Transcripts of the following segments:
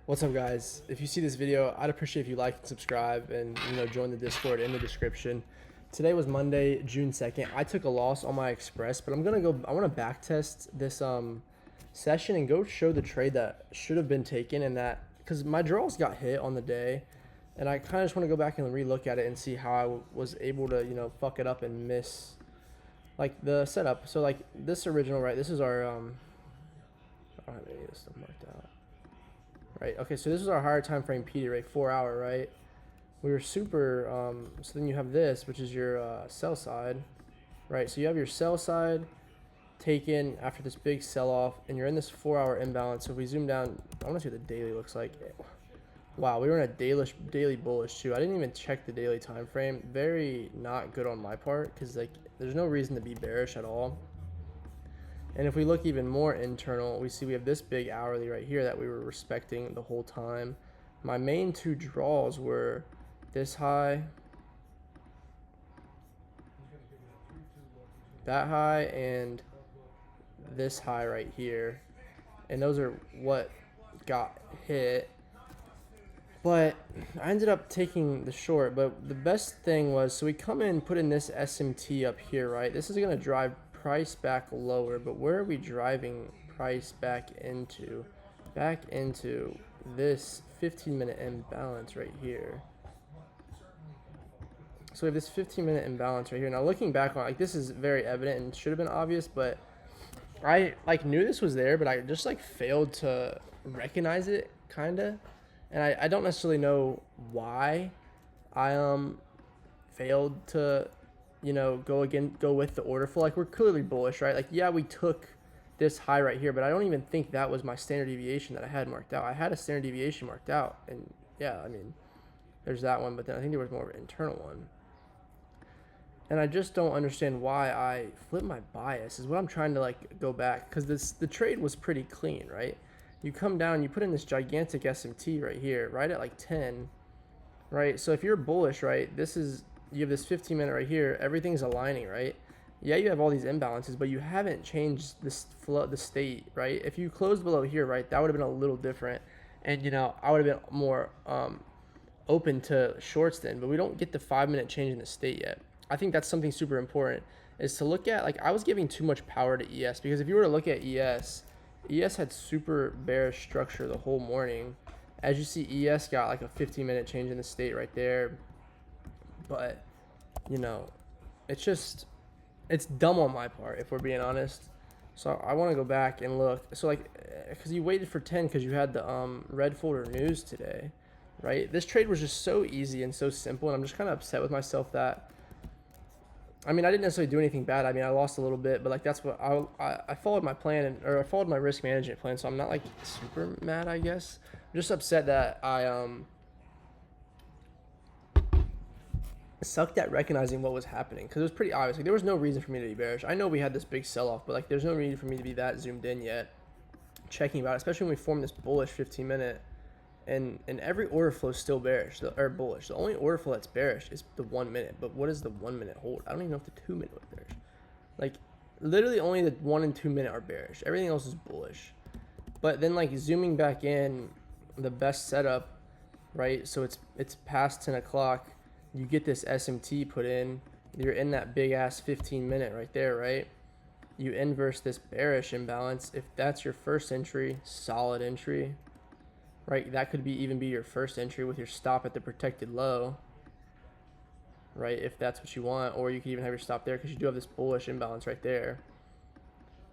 What's up, guys? If you see this video, I'd appreciate if you like and subscribe and join the Discord in the description. Today was Monday, June 2nd. I took a loss on my Express, but I want to back test this session and go show the trade that should have been taken, and that because my draws got hit on the day, and I kind of just want to go back and relook at it and see how I was able to fuck it up and miss like the setup. So like this original, right? This is our I don't have any of this stuff marked out. Right, okay, so this is our higher time frame PD, right? 4 hour, right? We were super, so then you have this, which is your sell side, right? So you have your sell side taken after this big sell off, and you're in this 4 hour imbalance. So if we zoom down, I want to see what the daily looks like. Wow, we were in a daily bullish too. I didn't even check the daily time frame. Very not good on my part, because like there's no reason to be bearish at all. And if we look even more internal, we see we have this big hourly right here that we were respecting the whole time. My main two draws were this high, that high, and this high right here. And those are what got hit. But I ended up taking the short. But the best thing was, so we come in, put in this SMT up here, right? This is going to drive price back lower, but where are we driving price back into? Back into this 15-minute imbalance right here. So we have this 15-minute imbalance right here. Now looking back on, like, this is very evident and should have been obvious, but I like knew this was there, but I just like failed to recognize it, kinda. And I don't necessarily know why I failed to go with the order flow. Like, we're clearly bullish, right? Like, yeah, we took this high right here, but I don't even think that was my standard deviation that I had marked out. I had a standard deviation marked out, and yeah, I mean, there's that one, but then I think there was more of an internal one. And I just don't understand why I flipped my bias is what I'm trying to like go back, because the trade was pretty clean, right? You come down, you put in this gigantic SMT right here, right at like 10, right? So if you're bullish, right, you have this 15-minute right here, everything's aligning, right? Yeah, you have all these imbalances, but you haven't changed this flow, the state, right? If you closed below here, right, that would have been a little different, and I would have been more open to shorts then. But we don't get the 5-minute change in the state yet. I think that's something super important, is to look at, like, I was giving too much power to ES, because if you were to look at ES had super bearish structure the whole morning. As you see, ES got like a 15-minute change in the state right there. But, it's dumb on my part, if we're being honest. So I want to go back and look. So, like, because you waited for 10 because you had the red folder news today, right? This trade was just so easy and so simple, and I'm just kind of upset with myself that, I mean, I didn't necessarily do anything bad. I mean, I lost a little bit, but like that's what I followed my plan, or I followed my risk management plan. So I'm not like super mad, I guess. I'm just upset that I sucked at recognizing what was happening, because it was pretty obvious. Like, there was no reason for me to be bearish. I know we had this big sell-off, but like there's no reason for me to be that zoomed in yet, checking about it, especially when we formed this bullish 15-minute. And every order flow is still bearish, or bullish. The only order flow that's bearish is the 1 minute. But what is the 1 minute hold? I don't even know if the 2 minute was bearish. Like, literally only the 1 and 2 minute are bearish. Everything else is bullish. But then, like, zooming back in, the best setup, right? So it's past 10 o'clock. You get this SMT put in. You're in that big ass 15-minute right there, right? You inverse this bearish imbalance. If that's your first entry, solid entry. Right, that could even be your first entry with your stop at the protected low, right, if that's what you want. Or you could even have your stop there, because you do have this bullish imbalance right there.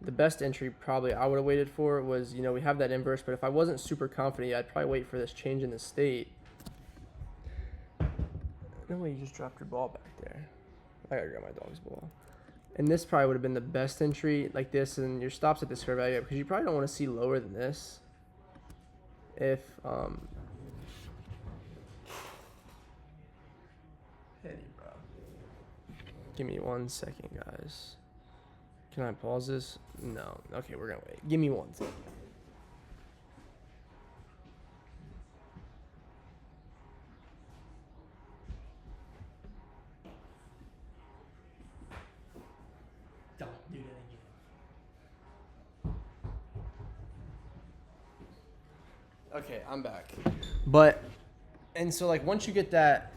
The best entry probably I would have waited for was, we have that inverse, but if I wasn't super confident, I'd probably wait for this change in the state. No way, you just dropped your ball back there. I gotta grab my dog's ball. And this probably would have been the best entry, like this, and your stops at this fair value, because you probably don't want to see lower than this. If Petty, bro. Give me 1 second, guys. Can I pause this? No. Okay, we're gonna wait. Give me 1 second. Don't do that again. Okay, I'm back. But, and so like once you get that,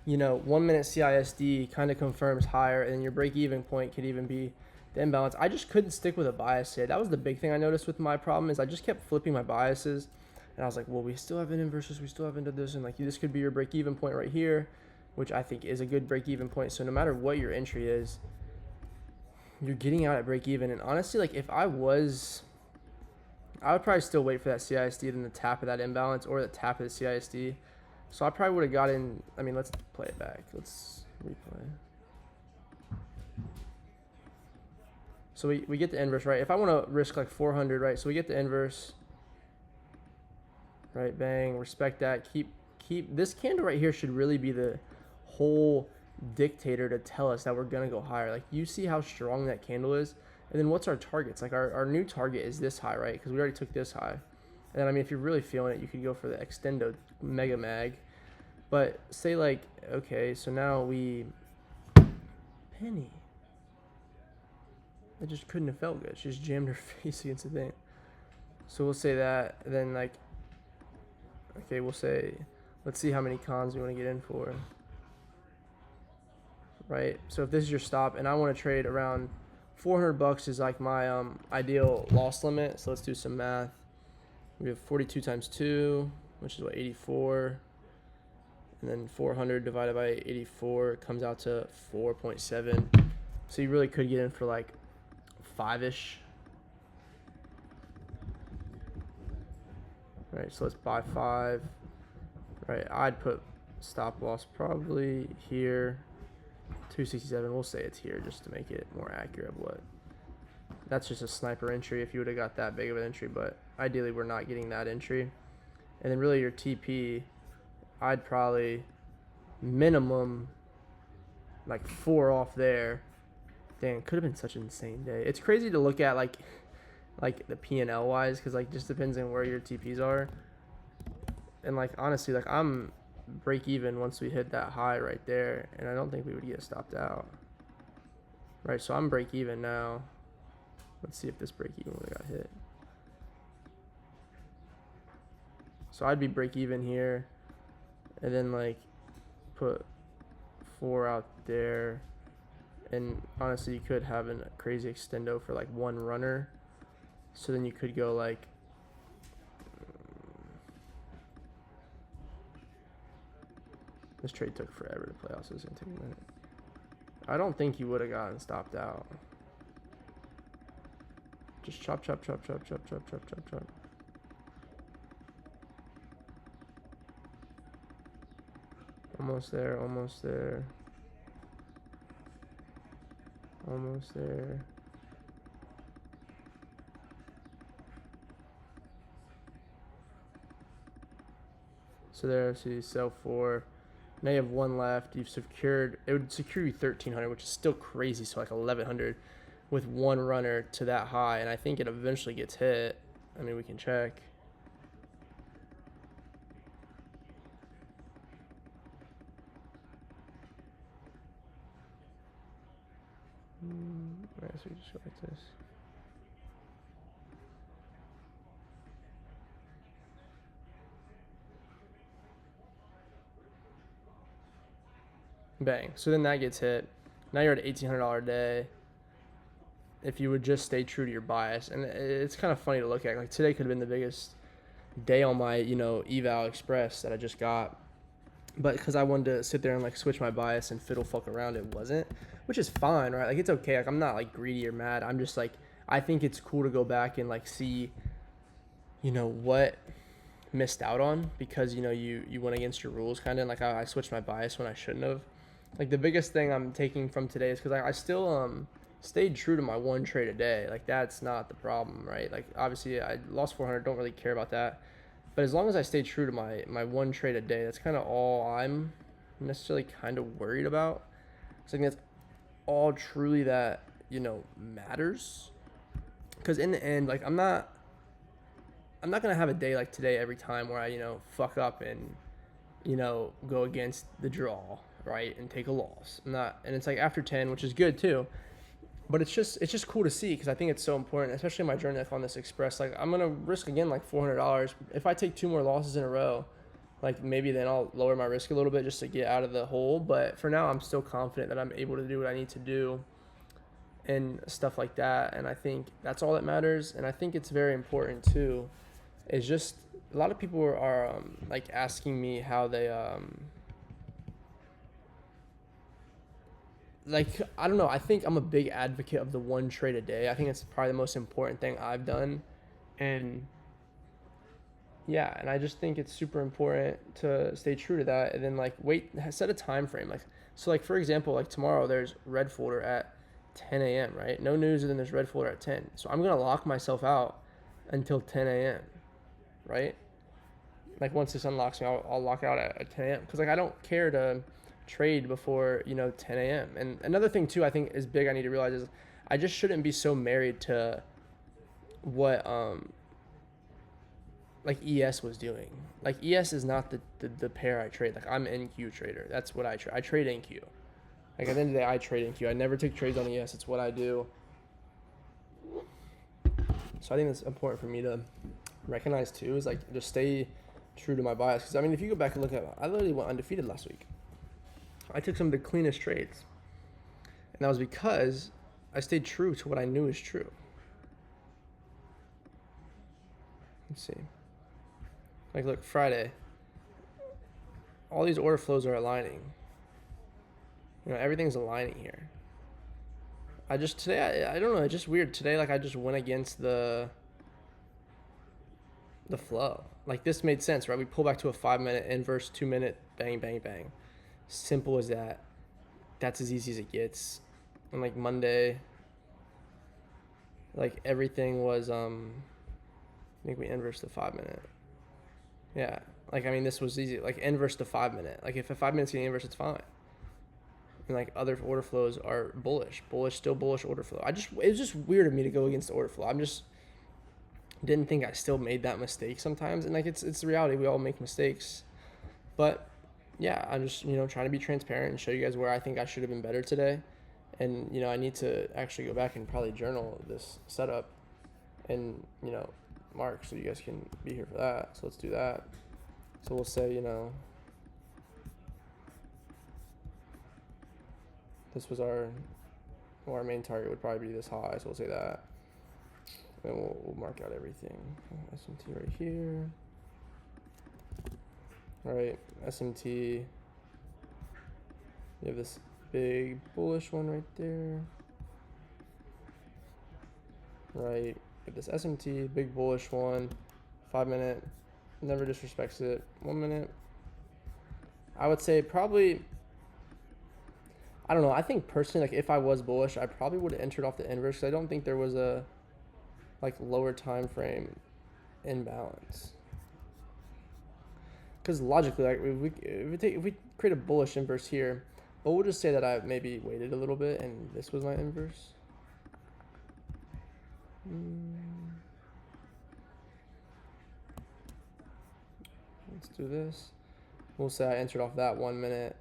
1 minute CISD kind of confirms higher, and your break even point could even be the imbalance. I just couldn't stick with a bias today. That was the big thing I noticed with my problem is I just kept flipping my biases, and I was like, well, we still have an inversus, we still have into this, and like this could be your break even point right here, which I think is a good break even point. So no matter what your entry is, you're getting out at break even. And honestly, like if I would probably still wait for that CISD than the tap of that imbalance or the tap of the CISD. So I probably would have gotten, let's play it back. Let's replay. So we get the inverse, right? If I want to risk like 400, right? So we get the inverse, right? Bang, respect that. Keep this candle right here should really be the whole dictator to tell us that we're going to go higher. Like you see how strong that candle is. And then what's our targets? Like our new target is this high, right? Because we already took this high. And then, if you're really feeling it, you could go for the extendo mega mag. But say like, okay, so now penny. It just couldn't have felt good. She just jammed her face against the thing. So we'll say that. Then like, okay, we'll say, let's see how many cons we want to get in for. Right? So if this is your stop and I want to trade around $400 is like my ideal loss limit. So let's do some math. We have 42 times 2, which is what, 84. And then 400 divided by 84 comes out to 4.7. So you really could get in for like 5-ish. Right, so let's buy 5. Right, I'd put stop loss probably here. 267, we'll say it's here just to make it more accurate of what. That's just a sniper entry if you would have got that big of an entry, but ideally we're not getting that entry. And then really your TP, I'd probably minimum like 4 off there. Dang, it could have been such an insane day. It's crazy to look at like the P&L wise, because like just depends on where your TPs are. And like honestly, like I'm break even once we hit that high right there, and I don't think we would get stopped out. Right, so I'm break even now. Let's see if this break even would have got hit. So I'd be break even here, and then like put 4 out there. And honestly, you could have a crazy extendo for like one runner. So then you could go like, this trade took forever to play out, so it's gonna take a minute. I don't think you would have gotten stopped out. Just chop, chop, chop, chop, chop, chop, chop, chop, chop. Almost there, almost there. Almost there. So there, so you sell 4. Now you have 1 left. You've secured, it would secure you 1,300, which is still crazy. So like 1,100 with 1 runner to that high. And I think it eventually gets hit. We can check. Alright, so we just go like this. Bang. So then that gets hit. Now you're at an $1,800 day. If you would just stay true to your bias. And it's kind of funny to look at. Like today could have been the biggest day on my, Eval Express that I just got. But because I wanted to sit there and like switch my bias and fiddle fuck around, it wasn't. Which is fine, right? Like it's okay. Like I'm not like greedy or mad. I'm just like, I think it's cool to go back and like see, what missed out on because, you went against your rules kind of. Like I switched my bias when I shouldn't have. Like the biggest thing I'm taking from today is because I still stayed true to my 1 trade a day. Like that's not the problem, right? Like obviously I lost 400, don't really care about that. But as long as I stay true to my 1 trade a day, that's kind of all I'm necessarily kind of worried about. So I think that's all truly that, matters. Because in the end, like I'm not going to have a day like today every time where I, fuck up and, go against the draw, right, and take a loss. I'm not, and it's like after 10, which is good too. But it's just cool to see because I think it's so important, especially in my journey like on this express. Like I'm gonna risk again like $400. If I take two more losses in a row, like maybe then I'll lower my risk a little bit just to get out of the hole. But for now, I'm still confident that I'm able to do what I need to do and stuff like that. And I think that's all that matters. And I think it's very important too. Is just a lot of people are like asking me how they like I don't know. I think I'm a big advocate of the one trade a day. I think it's probably the most important thing I've done, and yeah, and I just think it's super important to stay true to that. And then like set a time frame. Like so, like for example, like tomorrow there's red folder at 10 a.m. Right? No news, and then there's red folder at 10. So I'm gonna lock myself out until 10 a.m. Right? Like once this unlocks me, I'll lock out at 10 a.m. Because like I don't care to trade before 10 a.m. And another thing too I think is big I need to realize is I just shouldn't be so married to what like ES was doing. Like ES is not the pair I trade. Like I'm NQ trader. That's what I trade. I trade NQ. Like at the end of the day I trade NQ. I never take trades on ES. It's what I do. So I think that's important for me to recognize too is like just stay true to my bias. Because I mean if you go back and look at I literally went undefeated last week. I took some of the cleanest trades. And that was because I stayed true to what I knew is true. Let's see. Like, look, Friday. All these order flows are aligning. Everything's aligning here. Today, I don't know, it's just weird. Today, like, I just went against the flow. Like, this made sense, right? We pull back to a 5-minute inverse, 2-minute, bang, bang, bang. Simple as that. That's as easy as it gets. And like Monday, like everything was I think we inversed the 5-minute. Yeah. Like I mean this was easy. Like inverse the 5-minute. Like if a 5 minutes getting inverse, it's fine. And like other order flows are bullish. Still bullish order flow. It was just weird of me to go against the order flow. I'm just didn't think I still made that mistake sometimes. And like it's the reality. We all make mistakes. But yeah, I'm just, trying to be transparent and show you guys where I think I should have been better today. And, I need to actually go back and probably journal this setup and, mark so you guys can be here for that. So let's do that. So we'll say, this was our main target would probably be this high. So we'll say that. And we'll mark out everything. SMT right here. All right, SMT. You have this big bullish one right there. Right, you have this SMT, big bullish one, 5-minute, never disrespects it. 1 minute. I would say probably, I don't know, I think personally, like if I was bullish, I probably would have entered off the inverse because I don't think there was a like lower time frame imbalance. Because logically, like if we create a bullish inverse here, but we'll just say that I maybe waited a little bit and this was my inverse. Let's do this. We'll say I entered off that 1 minute.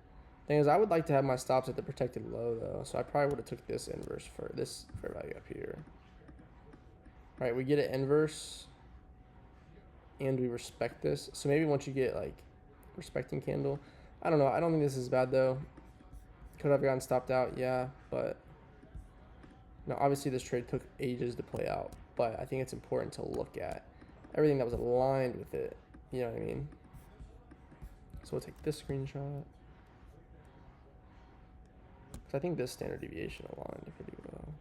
Thing is, I would like to have my stops at the protected low though, so I probably would have took this inverse for this fair value up here. All right, we get an inverse. And we respect this. So maybe once you get like respecting candle, I don't know. I don't think this is bad though. Could have gotten stopped out, yeah, but now obviously this trade took ages to play out, but I think it's important to look at everything that was aligned with it. You know what I mean? So we'll take this screenshot. So I think this standard deviation aligned pretty well.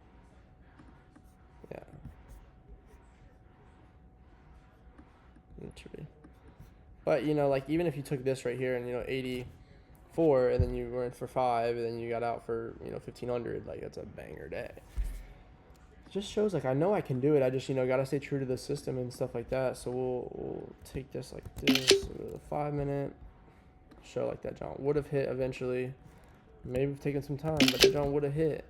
Yeah. Literally. But like even if you took this right here and 84 and then you were in for 5 and then you got out for 1500, like that's a banger day. It just shows like I know I can do it. I just gotta stay true to the system and stuff like that. So we'll take this like this, we'll the 5-minute, show like that John would have hit eventually. Maybe we've taken some time, but the John would have hit.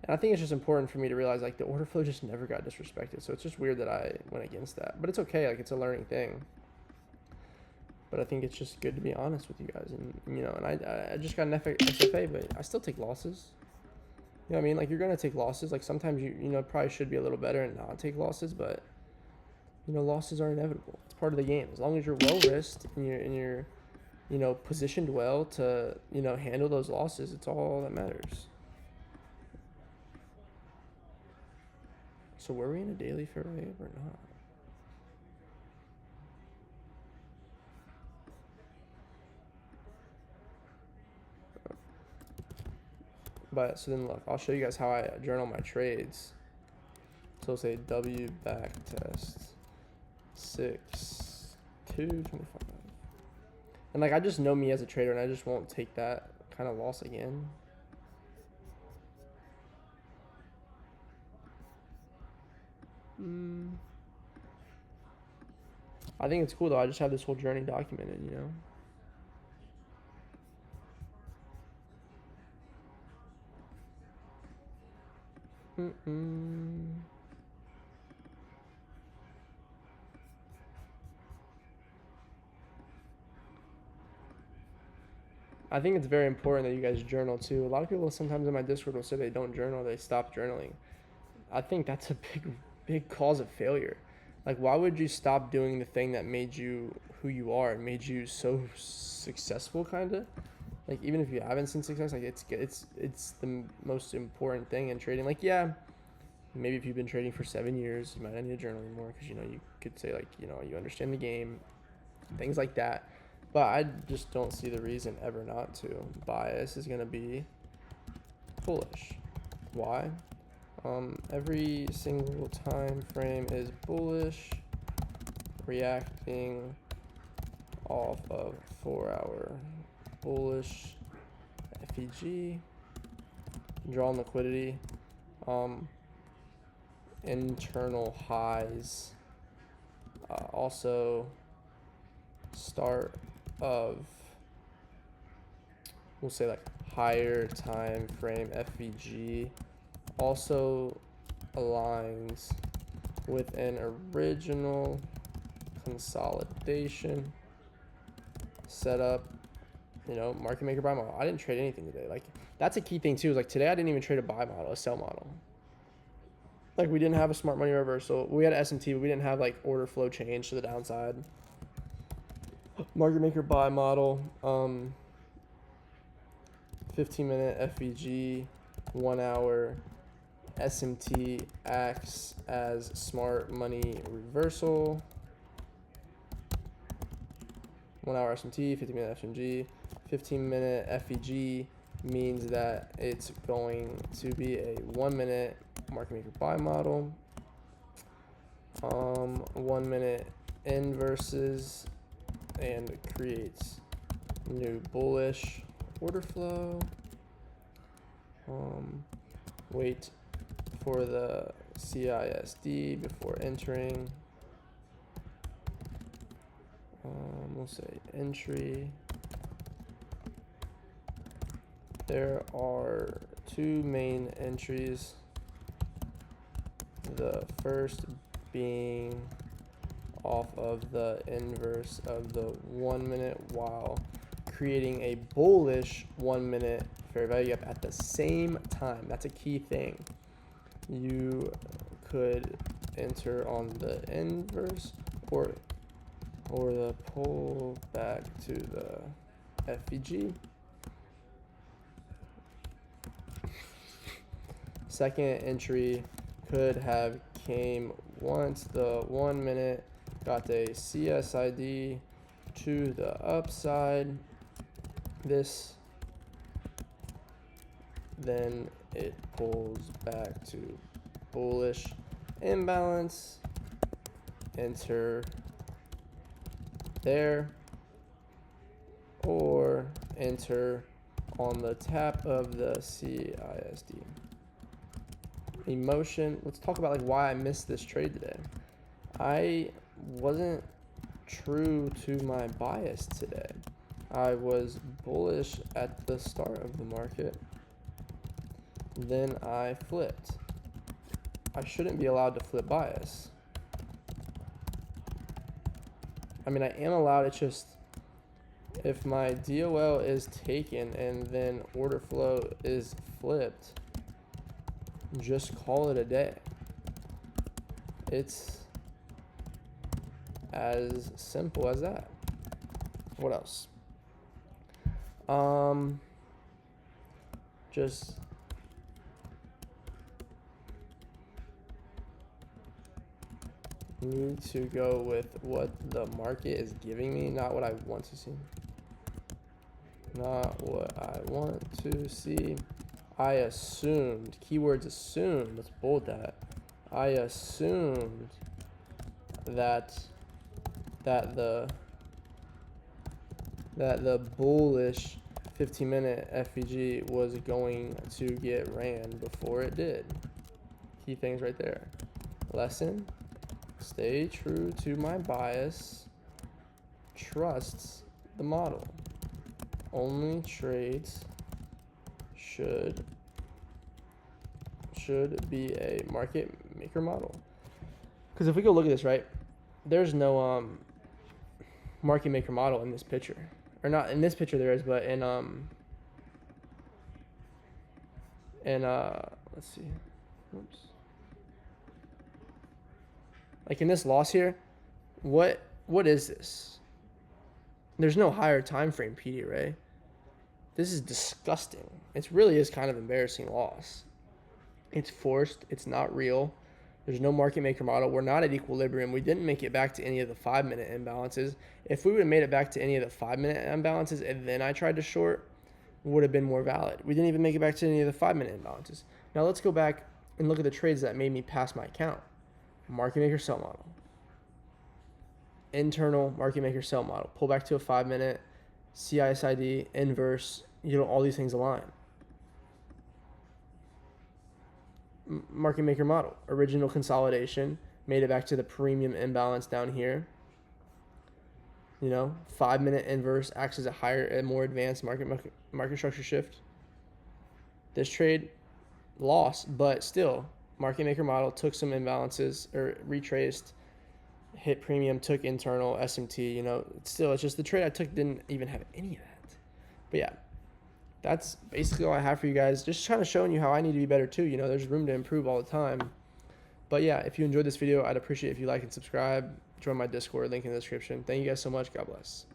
And I think it's just important for me to realize like the order flow just never got disrespected. So it's just weird that I went against that. But it's okay, like it's a learning thing. But I think it's just good to be honest with you guys. And and I just got an SFA, but I still take losses. You know what I mean? Like, you're gonna take losses. Like, sometimes you know probably should be a little better and not take losses, but you know losses are inevitable. It's part of the game. As long as you're well risked and you're you know positioned well to you know handle those losses, it's all that matters. So were we in a daily fair wave or not? But so then look, I'll show you guys how I journal my trades. So we'll say W back test 6 225. And like I just know me as a trader and I just won't take that kind of loss again. I think it's cool though. I just have this whole journey documented, you know. I think it's very important that you guys journal too. A lot of people sometimes in my Discord will say they don't journal, they stop journaling. I think that's a big cause of failure. Like, why would you stop doing the thing that made you who you are and made you so successful, kind of? Like, even if you haven't seen success, like it's the most important thing in trading. Like, yeah, maybe if you've been trading for 7 years, you might not need to journal anymore because you know you could say like you know you understand the game, things like that. But I just don't see the reason ever not to. Bias is gonna be bullish. Why? Every single time frame is bullish, reacting off of 4-hour bullish FEG, drawn liquidity, internal highs, also start of, we'll say like higher time frame FEG also aligns with an original consolidation setup, you know, market maker buy model. I didn't trade anything today. Like, that's a key thing too, is like today I didn't even trade a buy model, a sell model. Like, we didn't have a smart money reversal. We had an SMT, but we didn't have like order flow change to the downside. Market maker buy model, 15-minute FEG, 1 hour SMT acts as smart money reversal. 1 hour SMT, 15-minute FMG, 15-minute FEG means that it's going to be a 1 minute market maker buy model. 1 minute inverses and creates new bullish order flow. Wait for the CISD before entering. We'll say entry. There are 2 main entries. The first being off of the inverse of the 1 minute while creating a bullish 1 minute fair value gap at the same time. That's a key thing. You could enter on the inverse or the pull back to the FEG. Second entry could have came once the 1 minute got a CSID to the upside. This then it pulls back to bullish imbalance. Enter there or enter on the tap of the CISD. Emotion. Let's talk about like why I missed this trade today. I wasn't true to my bias today. I was bullish at the start of the market. Then I flipped. I shouldn't be allowed to flip bias. I mean, I am allowed. It's just if my DOL is taken and then order flow is flipped, just call it a day. It's as simple as that. What else? Just need to go with what the market is giving me, not what I want to see. Not what I want to see. I assumed, keywords assumed, let's bold that. I assumed that the bullish 15-minute FVG was going to get ran before it did. Key things right there. Lesson: stay true to my bias. Trusts the model. Only trades should be a market maker model. Because if we go look at this, right, there's no market maker model in this picture, or not in this picture there is, but in let's see, oops, like in this loss here, what is this? There's no higher time frame PD, right? This is disgusting. It really is kind of embarrassing loss. It's forced. It's not real. There's no market maker model. We're not at equilibrium. We didn't make it back to any of the 5-minute imbalances. If we would have made it back to any of the 5-minute imbalances and then I tried to short, would have been more valid. We didn't even make it back to any of the 5-minute imbalances. Now let's go back and look at the trades that made me pass my account. Market maker sell model. Internal market maker sell model. Pull back to a 5-minute. CISID, inverse, all these things align. Market maker model, original consolidation, made it back to the premium imbalance down here. 5-minute inverse acts as a more advanced market structure shift. This trade lost, but still, market maker model took some imbalances or retraced. Hit premium, took internal, SMT, still, it's just the trade I took didn't even have any of that. But yeah, that's basically all I have for you guys. Just kind of showing you how I need to be better too. There's room to improve all the time. But yeah, if you enjoyed this video, I'd appreciate if you like and subscribe. Join my Discord, link in the description. Thank you guys so much. God bless.